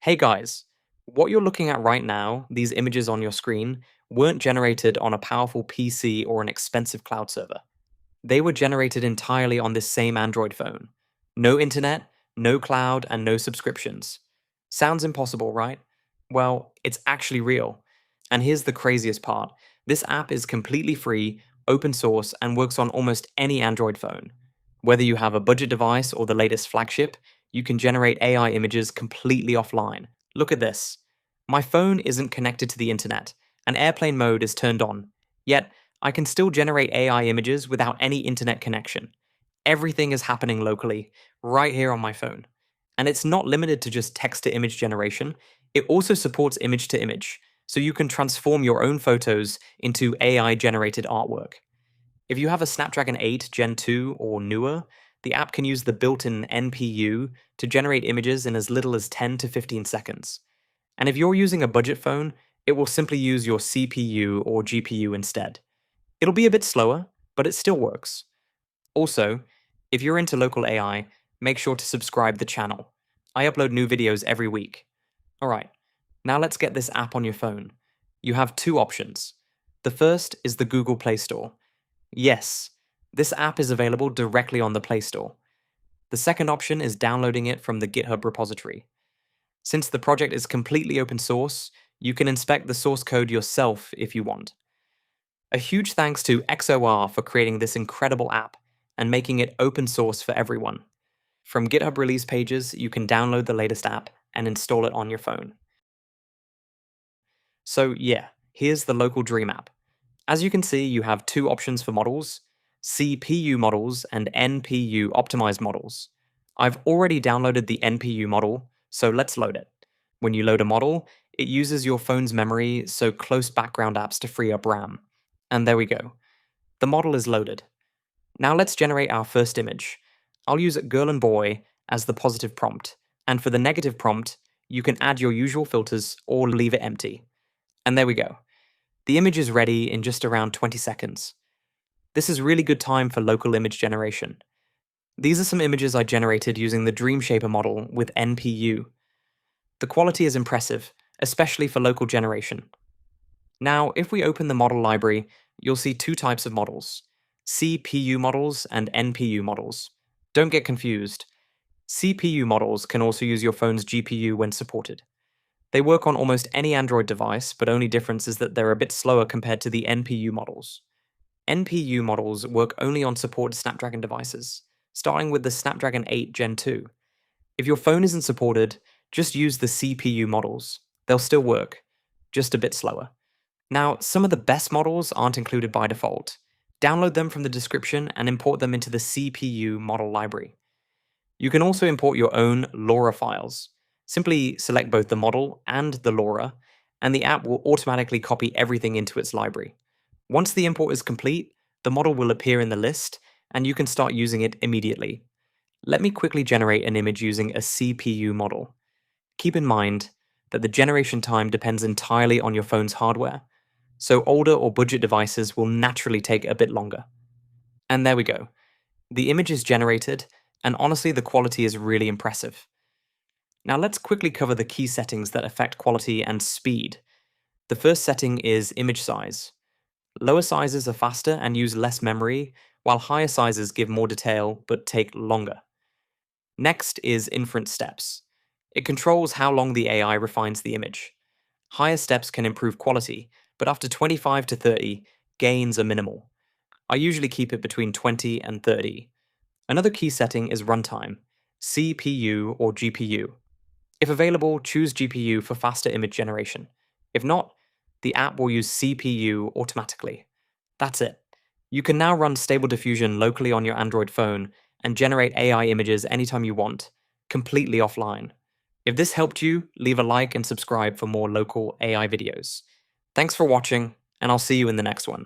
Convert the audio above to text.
Hey guys, what you're looking at right now, these images on your screen, weren't generated on a powerful PC or an expensive cloud server. They were generated entirely on this same Android phone. No internet, no cloud, and no subscriptions. Sounds impossible, right? Well, it's actually real. And here's the craziest part. This app is completely free, open source, and works on almost any Android phone. Whether you have a budget device or the latest flagship, you can generate AI images completely offline. Look at this. My phone isn't connected to the internet, and airplane mode is turned on. Yet, I can still generate AI images without any internet connection. Everything is happening locally, right here on my phone. And it's not limited to just text to image generation, it also supports image to image, so you can transform your own photos into AI generated artwork. If you have a Snapdragon 8 Gen 2 or newer, the app can use the built-in NPU to generate images in as little as 10 to 15 seconds. And if you're using a budget phone, it will simply use your CPU or GPU instead. It'll be a bit slower, but it still works. Also, if you're into local AI, make sure to subscribe the channel. I upload new videos every week. Alright, now let's get this app on your phone. You have two options. The first is the Google Play Store. Yes, this app is available directly on the Play Store. The second option is downloading it from the GitHub repository. Since the project is completely open source, you can inspect the source code yourself if you want. A huge thanks to XOR for creating this incredible app and making it open source for everyone. From GitHub release pages, you can download the latest app and install it on your phone. So yeah, here's the local Dream app. As you can see, you have two options for models, CPU models and NPU optimized models. I've already downloaded the NPU model, so let's load it. When you load a model, it uses your phone's memory, so close background apps to free up RAM. And there we go. The model is loaded. Now let's generate our first image. I'll use girl and boy as the positive prompt, and for the negative prompt, you can add your usual filters or leave it empty. And there we go. The image is ready in just around 20 seconds. This is really good time for local image generation. These are some images I generated using the Dream Shaper model with NPU. The quality is impressive, especially for local generation. Now, if we open the model library, you'll see two types of models, CPU models and NPU models. Don't get confused. CPU models can also use your phone's GPU when supported. They work on almost any Android device, but only difference is that they're a bit slower compared to the NPU models. NPU models work only on supported Snapdragon devices, starting with the Snapdragon 8 Gen 2. If your phone isn't supported, just use the CPU models. They'll still work, just a bit slower. Now, some of the best models aren't included by default. Download them from the description and import them into the CPU model library. You can also import your own LoRA files. Simply select both the model and the LoRA, and the app will automatically copy everything into its library. Once the import is complete, the model will appear in the list, and you can start using it immediately. Let me quickly generate an image using a CPU model. Keep in mind that the generation time depends entirely on your phone's hardware, so older or budget devices will naturally take a bit longer. And there we go. The image is generated, and honestly the quality is really impressive. Now let's quickly cover the key settings that affect quality and speed. The first setting is image size. Lower sizes are faster and use less memory, while higher sizes give more detail but take longer. Next is inference steps. It controls how long the AI refines the image. Higher steps can improve quality, but after 25 to 30, gains are minimal. I usually keep it between 20 and 30. Another key setting is runtime, CPU or GPU. If available, choose GPU for faster image generation. If not, the app will use CPU automatically. That's it. You can now run Stable Diffusion locally on your Android phone and generate AI images anytime you want, completely offline. If this helped you, leave a like and subscribe for more local AI videos. Thanks for watching, and I'll see you in the next one.